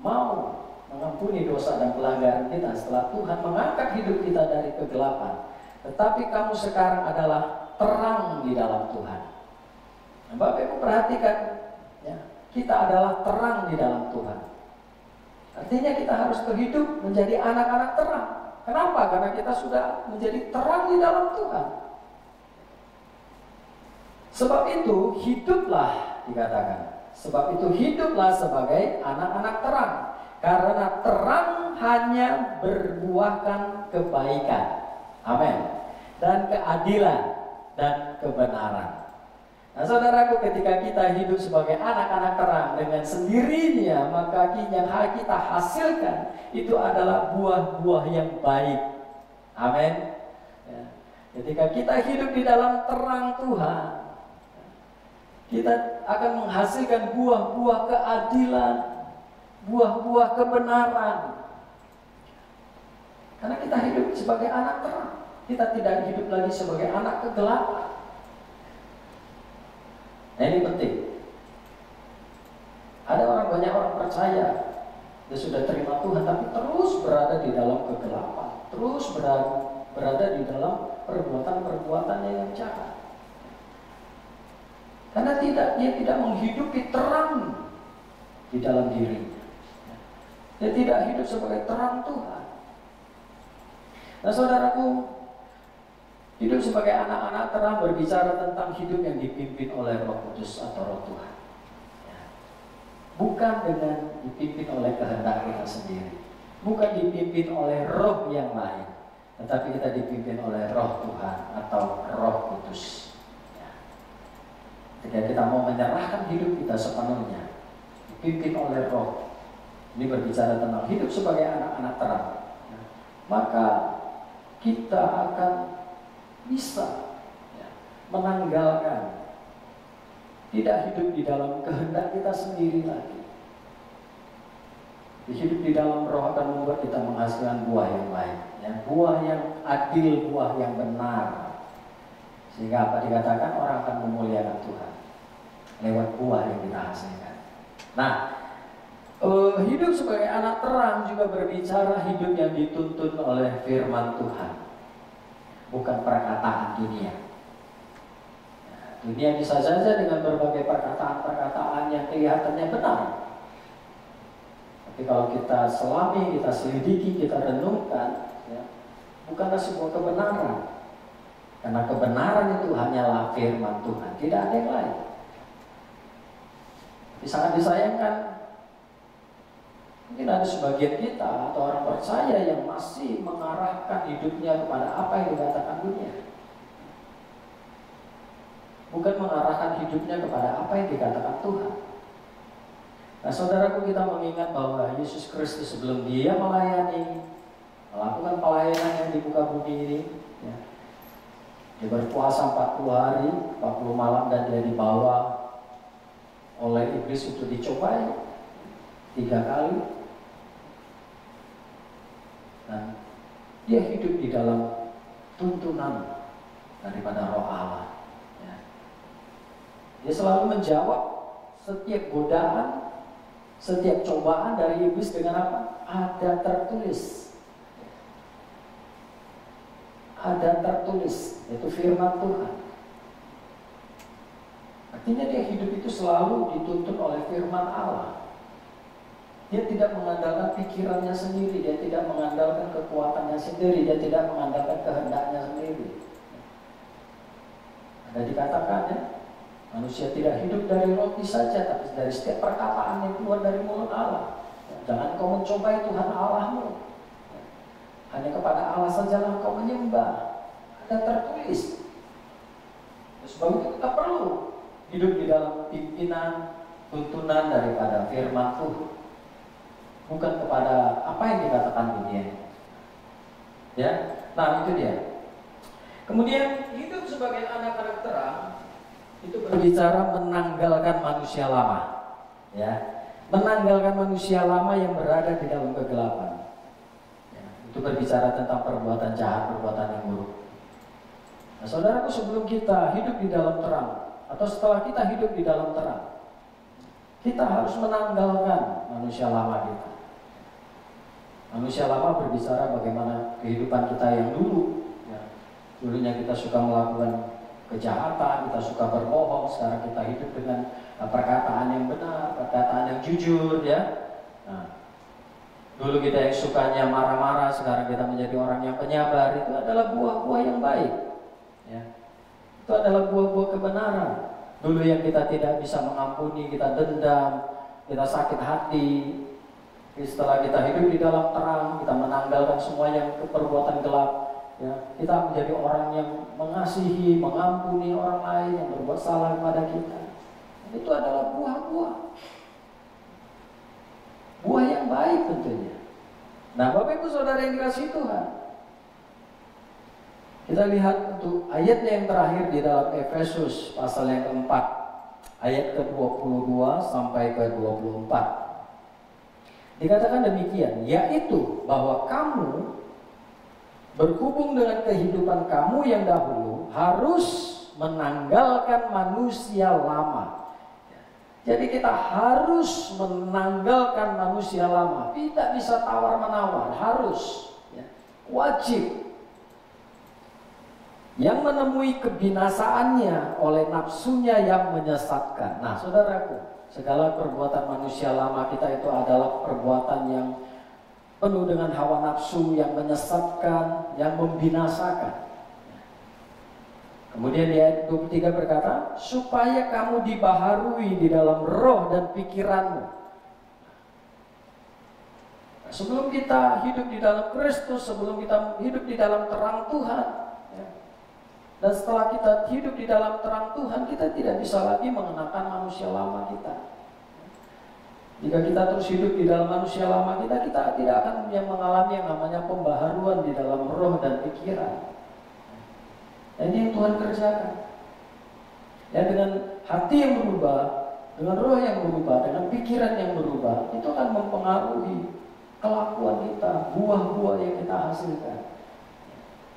[SPEAKER 3] mau mengampuni dosa dan pelanggaran kita, setelah Tuhan mengangkat hidup kita dari kegelapan, tetapi kamu sekarang adalah terang di dalam Tuhan. Nah, Bapak Ibu perhatikan, ya, kita adalah terang di dalam Tuhan. Artinya kita harus berhidup menjadi anak-anak terang. Kenapa? Karena kita sudah menjadi terang di dalam Tuhan. Sebab itu hiduplah, dikatakan. Sebab itu hiduplah sebagai anak-anak terang. Karena terang hanya berbuahkan kebaikan, amin, dan keadilan dan kebenaran. Nah, saudaraku, ketika kita hidup sebagai anak-anak terang dengan sendirinya, maka yang kita hasilkan itu adalah buah-buah yang baik, amin. Ya. Ketika kita hidup di dalam terang Tuhan, kita akan menghasilkan buah-buah keadilan, buah-buah kebenaran. Karena kita hidup sebagai anak terang. Kita tidak hidup lagi sebagai anak kegelapan. Nah, ini penting. Ada banyak orang percaya, dia sudah terima Tuhan, tapi terus berada di dalam kegelapan, terus berada di dalam perbuatan-perbuatan yang jahat. Karena dia tidak menghidupi terang di dalam dirinya. Dia tidak hidup sebagai terang Tuhan. Nah, saudaraku, hidup sebagai anak-anak terang berbicara tentang hidup yang dipimpin oleh Roh Kudus atau Roh Tuhan. Ya. Bukan dengan dipimpin oleh kehendak kita sendiri, bukan dipimpin oleh roh yang lain, tetapi kita dipimpin oleh Roh Tuhan atau Roh Kudus. Ya. Ketika kita mau menyerahkan hidup kita sepenuhnya, dipimpin oleh Roh. Ini berbicara tentang hidup sebagai anak-anak terang. Ya. Maka kita akan bisa menanggalkan, tidak hidup di dalam kehendak kita sendiri lagi. Hidup di dalam Roh akan membuat kita menghasilkan buah yang baik, ya, buah yang adil, buah yang benar. Sehingga apa dikatakan, orang akan memuliakan Tuhan lewat buah yang kita hasilkan. Nah, hidup sebagai anak terang juga berbicara hidup yang dituntun oleh firman Tuhan, bukan perkataan dunia. dunia bisa saja dengan berbagai perkataan-perkataan yang kelihatannya benar. Tapi kalau kita selami, kita selidiki, kita renungkan, ya, bukanlah sebuah kebenaran. Karena kebenaran itu hanyalah firman Tuhan, tidak ada yang lain. Tapi sangat disayangkan, mungkin ada sebagian kita atau orang percaya yang masih mengarahkan hidupnya kepada apa yang dikatakan dunia, bukan mengarahkan hidupnya kepada apa yang dikatakan Tuhan. Nah, saudaraku, kita mengingat bahwa Yesus Kristus sebelum dia melayani, melakukan pelayanan yang di muka bumi ini, ya, dia berpuasa 40 hari, 40 malam, dan dia dibawa oleh iblis untuk dicobai 3 kali. Dan dia hidup di dalam tuntunan daripada Roh Allah. Ya. Dia selalu menjawab setiap godaan, setiap cobaan dari iblis dengan apa? Ada tertulis. Ada tertulis, yaitu firman Tuhan. Artinya dia hidup itu selalu dituntun oleh firman Allah. Dia tidak mengandalkan pikirannya sendiri, dia tidak mengandalkan kekuatannya sendiri, dia tidak mengandalkan kehendaknya sendiri. Ada dikatakan, ya, manusia tidak hidup dari roti saja, tapi dari setiap perkataan yang keluar dari mulut Allah. Jangan kau mencobai Tuhan Allahmu. Hanya kepada Allah sajalah kau menyembah. Ada tertulis. Sebab itu kita perlu hidup di dalam pimpinan, tuntunan daripada firman Tuhan, bukan kepada apa yang dikatakan dunia. Ya, nah itu dia. Kemudian hidup sebagai anak-anak terang itu berbicara menanggalkan manusia lama, ya, menanggalkan manusia lama yang berada di dalam kegelapan. Ya, itu berbicara tentang perbuatan jahat, perbuatan yang buruk. Nah, saudaraku, sebelum kita hidup di dalam terang, atau setelah kita hidup di dalam terang, kita harus menanggalkan manusia lama kita. Manusia lama berbicara bagaimana kehidupan kita yang dulu. Ya, dulunya kita suka melakukan kejahatan, kita suka berbohong. Sekarang kita hidup dengan perkataan yang benar, perkataan yang jujur, ya. Nah, dulu kita yang sukanya marah-marah, sekarang kita menjadi orang yang penyabar. Itu adalah buah-buah yang baik, ya. Itu adalah buah-buah kebenaran. Dulu yang kita tidak bisa mengampuni, kita dendam, kita sakit hati. Setelah kita hidup di dalam terang, kita menanggalkan semua yang perbuatan gelap, ya, kita menjadi orang yang mengasihi, mengampuni orang lain yang berbuat salah kepada kita. Itu adalah buah-buah, buah yang baik tentunya. Nah, Bapak Ibu Saudara yang dikasihi Tuhan, kita lihat untuk ayatnya yang terakhir di dalam Efesus pasal yang keempat, ayat ke-22 sampai ke-24. Dikatakan demikian, yaitu bahwa kamu berhubung dengan kehidupan kamu yang dahulu harus menanggalkan manusia lama. Jadi kita harus menanggalkan manusia lama, tidak bisa tawar-menawar, harus, ya, wajib. Yang menemui kebinasaannya oleh nafsunya yang menyesatkan. Nah, saudaraku, segala perbuatan manusia lama kita itu adalah perbuatan yang penuh dengan hawa nafsu, yang menyesatkan, yang membinasakan. Kemudian di ayat 23 berkata, supaya kamu dibaharui di dalam roh dan pikiranmu. Nah, sebelum kita hidup di dalam Kristus, sebelum kita hidup di dalam terang Tuhan, ya, dan setelah kita hidup di dalam terang Tuhan, kita tidak bisa lagi mengenakan manusia lama kita. Jika kita terus hidup di dalam manusia lama kita, kita tidak akan mengalami yang namanya pembaharuan di dalam roh dan pikiran. Dan ini yang Tuhan kerjakan. Ya, dengan hati yang berubah, dengan roh yang berubah, dengan pikiran yang berubah, itu akan mempengaruhi kelakuan kita, buah-buah yang kita hasilkan,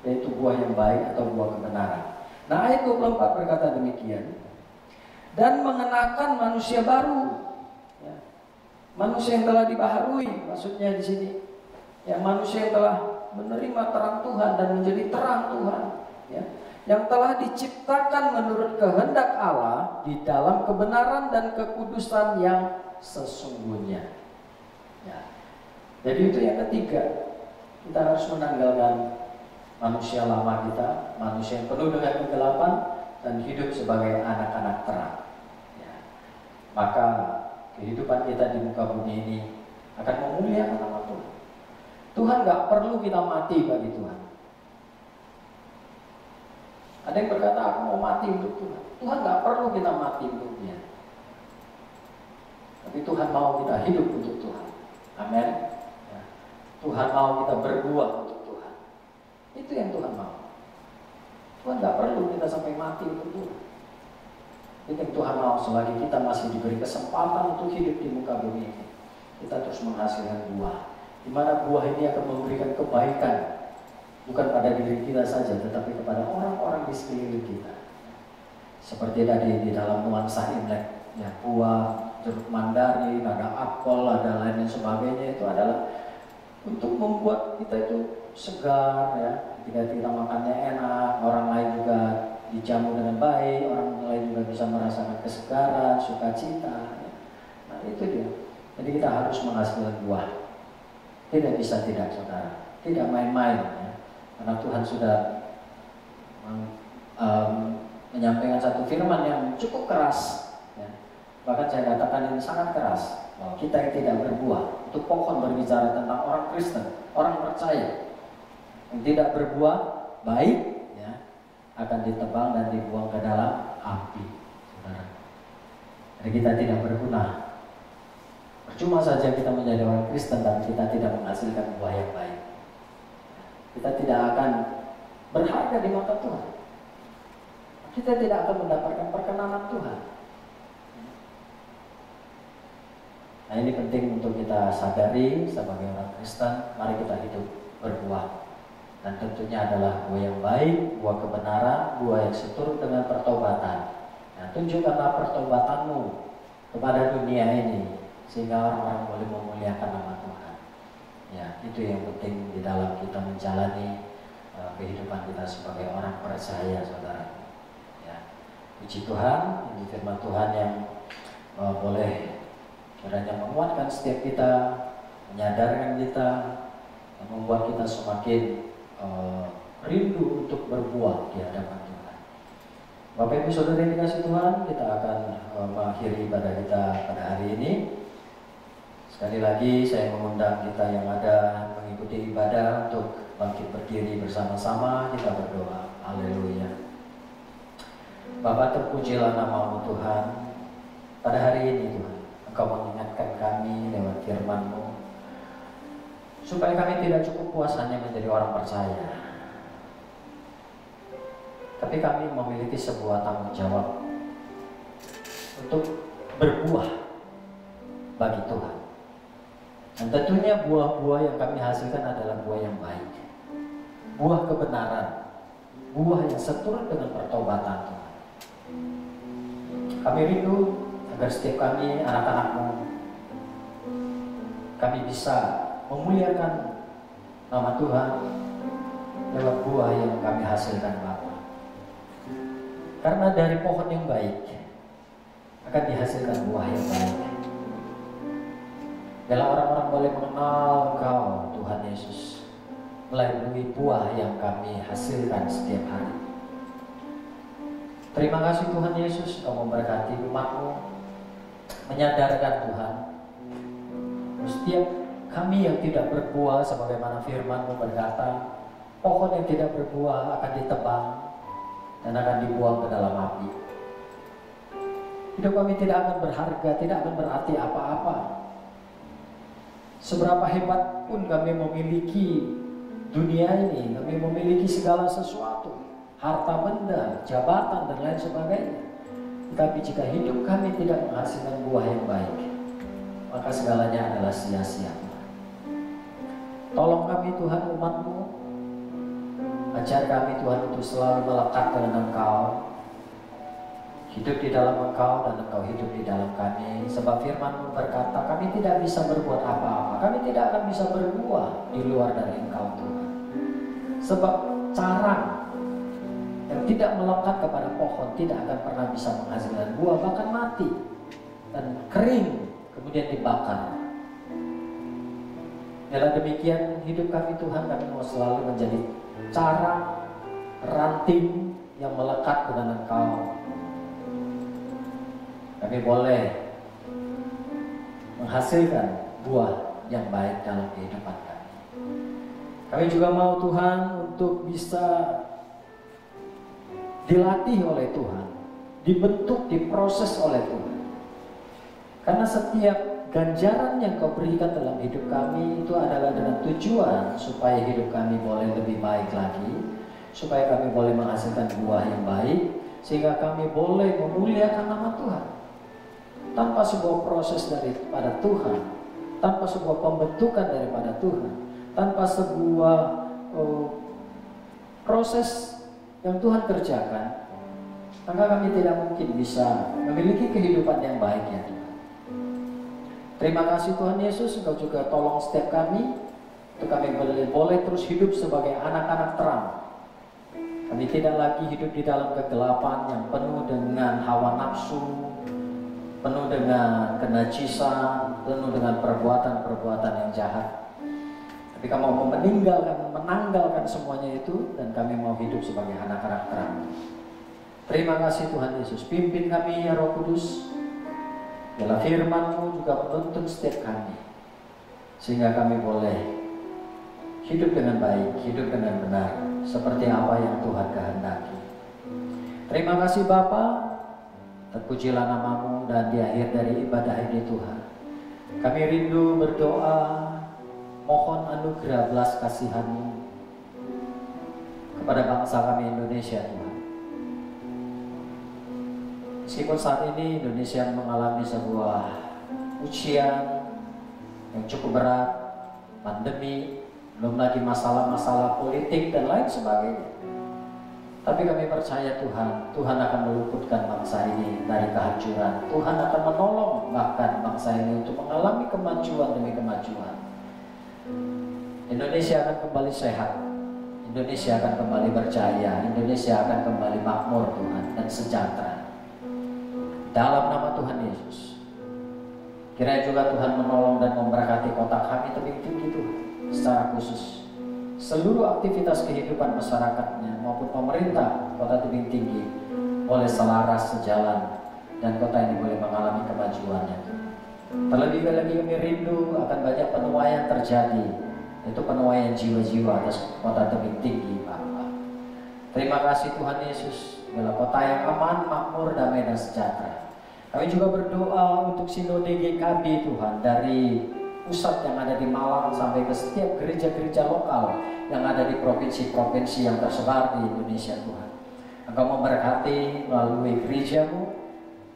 [SPEAKER 3] yaitu buah yang baik atau buah kebenaran. Nah, ayat 24 berkata demikian, dan mengenakan manusia baru, ya, manusia yang telah dibaharui, maksudnya di sini, ya, manusia yang telah menerima terang Tuhan dan menjadi terang Tuhan, ya, yang telah diciptakan menurut kehendak Allah di dalam kebenaran dan kekudusan yang sesungguhnya. Ya. Jadi itu yang ketiga, kita harus menanggalkan manusia lama kita, manusia yang penuh dengan kegelapan, dan hidup sebagai anak-anak terang. Ya. Maka kehidupan kita di muka bumi ini akan memuliakan nama Tuhan. Tuhan gak perlu kita mati bagi Tuhan. Ada yang berkata, aku mau mati untuk Tuhan. Tuhan gak perlu kita mati untuk Dia. Tapi Tuhan mau kita hidup untuk Tuhan. Amin. Ya. Tuhan mau kita berbuah untuk Tuhan. Itu yang Tuhan mau. Tuhan gak perlu kita sampai mati untuk Tuhan. Itu yang Tuhan mau selagi kita masih diberi kesempatan untuk hidup di muka bumi ini. Kita terus menghasilkan buah. Di mana buah ini akan memberikan kebaikan. Bukan pada diri kita saja, tetapi kepada orang-orang di sekeliling kita. Seperti tadi di dalam nuansa Imlek, ya, buah, jeruk mandarin, ada apel, ada lain dan sebagainya, itu adalah untuk membuat kita itu segar, ya. Ketika kita makannya enak, orang lain juga dijamu dengan baik, orang lain juga bisa merasakan kesegaran, sukacita. Ya. Nah itu dia. Jadi kita harus menghasilkan buah. Tidak bisa tidak, saudara. Tidak main-main. Ya. Karena Tuhan sudah menyampaikan satu firman yang cukup keras, ya. Bahkan saya katakan ini sangat keras, bahwa kita yang tidak berbuah. Untuk pohon berbicara tentang orang Kristen, orang percaya yang tidak berbuah baik, ya, akan ditebang dan dibuang ke dalam api, saudara. Jadi kita tidak berguna. Percuma saja kita menjadi orang Kristen tapi kita tidak menghasilkan buah yang baik. Kita tidak akan berharga di mata Tuhan. Kita tidak akan mendapatkan perkenanan Tuhan. Nah ini penting untuk kita sadari sebagai orang Kristen. Mari kita hidup berbuah. Dan tentunya adalah buah yang baik, buah kebenaran, buah yang seturut dengan pertobatan. Nah, tunjukkanlah pertobatanmu kepada dunia ini, sehingga orang-orang boleh memuliakan nama Tuhan. Ya, itu yang penting di dalam kita menjalani kehidupan kita sebagai orang percaya, saudara. Ya, puji Tuhan, ini firman Tuhan yang boleh kiranya menguatkan setiap kita, menyadarkan kita, membuat kita semakin rindu untuk berbuah di hadapan Tuhan. Bapak Ibu Saudara yang dikasih Tuhan, kita akan mengakhiri ibadah kita pada hari ini. Sekali lagi saya mengundang kita yang ada mengikuti ibadah untuk bangkit berdiri bersama-sama, kita berdoa. Haleluya. Bapa, terpujilah nama-Mu Tuhan. Pada hari ini Tuhan, Engkau mengingatkan kami lewat firman-Mu, supaya kami tidak cukup puas hanya menjadi orang percaya, tapi kami memiliki sebuah tanggung jawab untuk berbuah bagi Tuhan. Dan tentunya buah-buah yang kami hasilkan adalah buah yang baik, buah kebenaran, buah yang seturut dengan pertobatan Tuhan. Kami rindu agar setiap kami, anak-anak-Mu, kami bisa memuliakan nama Tuhan lewat buah yang kami hasilkan, Bapa. Karena dari pohon yang baik akan dihasilkan buah yang baik. Bila orang-orang boleh mengenal Engkau, Tuhan Yesus, melalui buah yang kami hasilkan setiap hari. Terima kasih Tuhan Yesus, Engkau memberkati umat-Mu, menyadarkan Tuhan, setiap kami yang tidak berbuah sebagaimana firman-Mu berkata, pohon yang tidak berbuah akan ditebang dan akan dibuang ke dalam api. Hidup kami tidak akan berharga, tidak akan berarti apa-apa. Seberapa hebat pun kami memiliki dunia ini, kami memiliki segala sesuatu, harta benda, jabatan dan lain sebagainya. Tapi jika hidup kami tidak menghasilkan buah yang baik, maka segalanya adalah sia-sia. Tolong kami Tuhan, umat-Mu, ajar kami Tuhan untuk selalu melekat dengan Engkau, hidup di dalam Engkau dan Engkau hidup di dalam kami. Sebab firman-Mu berkata, kami tidak bisa berbuat apa-apa, kami tidak akan bisa berbuah di luar dari Engkau Tuhan. Sebab cara yang tidak melekat kepada pohon tidak akan pernah bisa menghasilkan buah, bahkan mati dan kering kemudian dibakar. Dalam demikian hidup kami Tuhan, kami mau selalu menjadi cara ranting yang melekat dengan Engkau. Kami boleh menghasilkan buah yang baik dalam kehidupan kami. Kami juga mau Tuhan untuk bisa dilatih oleh Tuhan, dibentuk, diproses oleh Tuhan. Karena setiap ganjaran yang Kau berikan dalam hidup kami itu adalah dengan tujuan supaya hidup kami boleh lebih baik lagi, supaya kami boleh menghasilkan buah yang baik, sehingga kami boleh memuliakan nama Tuhan. Tanpa sebuah proses daripada Tuhan, tanpa sebuah pembentukan daripada Tuhan, tanpa sebuah proses yang Tuhan kerjakan, maka kami tidak mungkin bisa memiliki kehidupan yang baik ya Tuhan. Terima kasih Tuhan Yesus, Engkau juga tolong setiap kami untuk kami boleh terus hidup sebagai anak-anak terang. Kami tidak lagi hidup di dalam kegelapan yang penuh dengan hawa nafsu, penuh dengan kenajisan, penuh dengan perbuatan-perbuatan yang jahat. Tapi kami mau menanggalkan semuanya itu, dan kami mau hidup sebagai anak-anak terang. Terima kasih Tuhan Yesus, pimpin kami ya Roh Kudus. Biarlah firman-Mu juga menuntun setiap kami, sehingga kami boleh hidup dengan baik, hidup dengan benar, seperti apa yang Tuhan kehendaki. Terima kasih Bapa, terpujilah nama-Mu, dan di akhir dari ibadah ini Tuhan, kami rindu berdoa, mohon anugerah belas kasihan-Mu kepada bangsa kami Indonesia Tuhan. Meskipun saat ini Indonesia mengalami sebuah ujian yang cukup berat, pandemi, belum lagi masalah-masalah politik dan lain sebagainya. Tapi kami percaya Tuhan akan meluputkan bangsa ini dari kehancuran. Tuhan akan menolong bahkan bangsa ini untuk mengalami kemajuan demi kemajuan. Indonesia akan kembali sehat, Indonesia akan kembali berjaya, Indonesia akan kembali makmur Tuhan dan sejahtera. Dalam nama Tuhan Yesus, kiranya juga Tuhan menolong dan memberkati kota kami Tebing Tinggi Tuhan, secara khusus seluruh aktivitas kehidupan masyarakatnya maupun pemerintah kota Tebing Tinggi boleh selaras sejalan, dan kota ini boleh mengalami kemajuannya. Terlebih lagi kami rindu akan banyak penuaian terjadi, yaitu penuaian jiwa-jiwa atas kota Tebing Tinggi Bapa. Terima kasih Tuhan Yesus, biarlah kota yang aman, makmur, damai dan sejahtera. Kami juga berdoa untuk Sinode GKB Tuhan, dari pusat yang ada di Malang sampai ke setiap gereja-gereja lokal yang ada di provinsi-provinsi yang tersebar di Indonesia Tuhan. Engkau memberkati melalui gereja-Mu,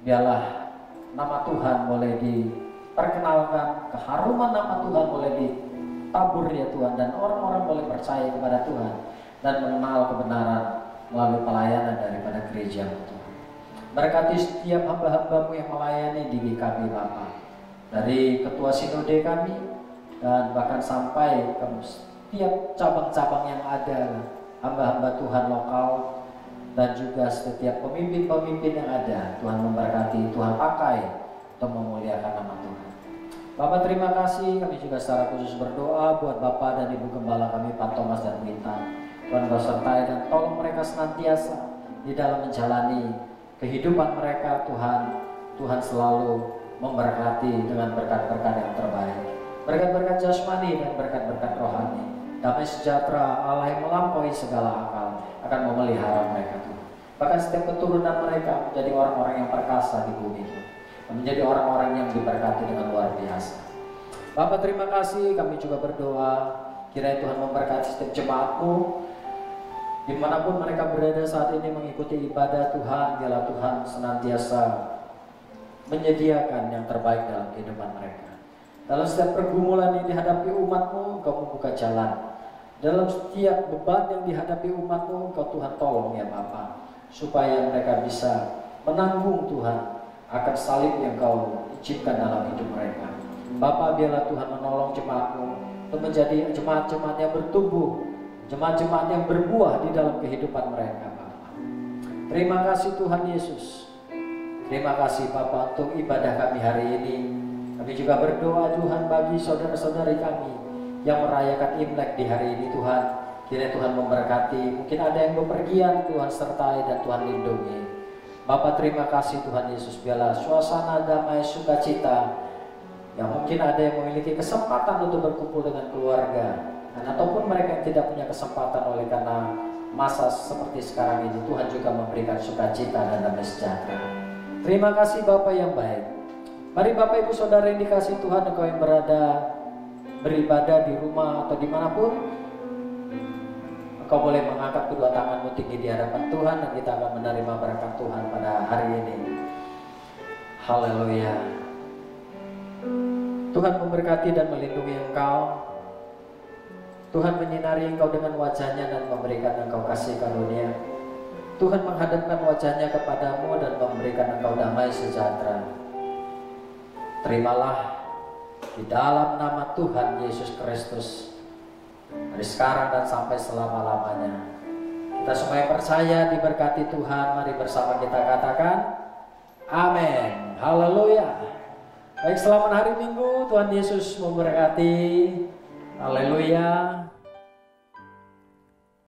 [SPEAKER 3] biarlah nama Tuhan boleh diperkenalkan, keharuman nama Tuhan boleh ditabur ya Tuhan, dan orang-orang boleh percaya kepada Tuhan dan mengenal kebenaran melalui pelayanan daripada gereja-Mu Tuhan. Berkati setiap hamba-hamba-Mu yang melayani di GKB Bapa, dari ketua sinode kami dan bahkan sampai ke setiap cabang-cabang yang ada, hamba-hamba Tuhan lokal, dan juga setiap pemimpin-pemimpin yang ada. Tuhan memberkati, Tuhan pakai untuk memuliakan nama Tuhan. Bapak terima kasih, kami juga secara khusus berdoa buat Bapak dan Ibu Gembala kami, Pak Thomas dan Wintan. Tuhan Kau sertai dan tolong mereka senantiasa di dalam menjalani kehidupan mereka Tuhan. Tuhan selalu memberkati dengan berkat-berkat yang terbaik, berkat-berkat jasmani dan berkat-berkat rohani. Damai sejahtera Allah yang melampaui segala akal akan memelihara mereka Tuhan. Bahkan setiap keturunan mereka menjadi orang-orang yang perkasa di bumi Tuhan, menjadi orang-orang yang diberkati dengan luar biasa. Bapak terima kasih, kami juga berdoa kiranya Tuhan memberkati setiap jemaat-Mu dimanapun mereka berada saat ini mengikuti ibadah Tuhan. Biarlah Tuhan senantiasa menyediakan yang terbaik dalam kehidupan mereka. Dalam setiap pergumulan yang dihadapi umat-Mu, Engkau membuka jalan. Dalam setiap beban yang dihadapi umat-Mu, Engkau Tuhan tolong ya Bapa, supaya mereka bisa menanggung Tuhan akan salib yang Kau izinkan dalam hidup mereka. Bapa, biarlah Tuhan menolong jemaat-Mu untuk menjadi jemaat-jemaat yang bertumbuh, jemaat-jemaat yang berbuah di dalam kehidupan mereka Bapa. Terima kasih Tuhan Yesus. Terima kasih Bapa untuk ibadah kami hari ini. Kami juga berdoa Tuhan bagi saudara-saudari kami yang merayakan Imlek di hari ini Tuhan. Kiranya Tuhan memberkati. Mungkin ada yang bepergian, Tuhan sertai dan Tuhan lindungi. Bapa terima kasih Tuhan Yesus, biarlah suasana damai sukacita yang mungkin ada yang memiliki kesempatan untuk berkumpul dengan keluarga, dan ataupun mereka yang tidak punya kesempatan oleh karena masa seperti sekarang ini, Tuhan juga memberikan sukacita dan damai sejahtera. Terima kasih Bapa yang baik. Mari Bapak Ibu Saudara yang dikasih Tuhan, engkau yang beribadah di rumah atau dimanapun, engkau boleh mengangkat kedua tanganmu tinggi di hadapan Tuhan, dan kita akan menerima berkat Tuhan pada hari ini. Haleluya. Tuhan memberkati dan melindungi engkau. Tuhan menyinari engkau dengan wajahnya dan memberikan engkau kasih karunia. Tuhan menghadapkan wajahnya kepadamu dan memberikan engkau damai sejahtera. Terimalah di dalam nama Tuhan Yesus Kristus, dari sekarang dan sampai selama-lamanya. Kita semua yang percaya diberkati Tuhan, mari bersama kita katakan amin. Haleluya. Baik, selamat hari Minggu. Tuhan Yesus memberkati. Haleluya.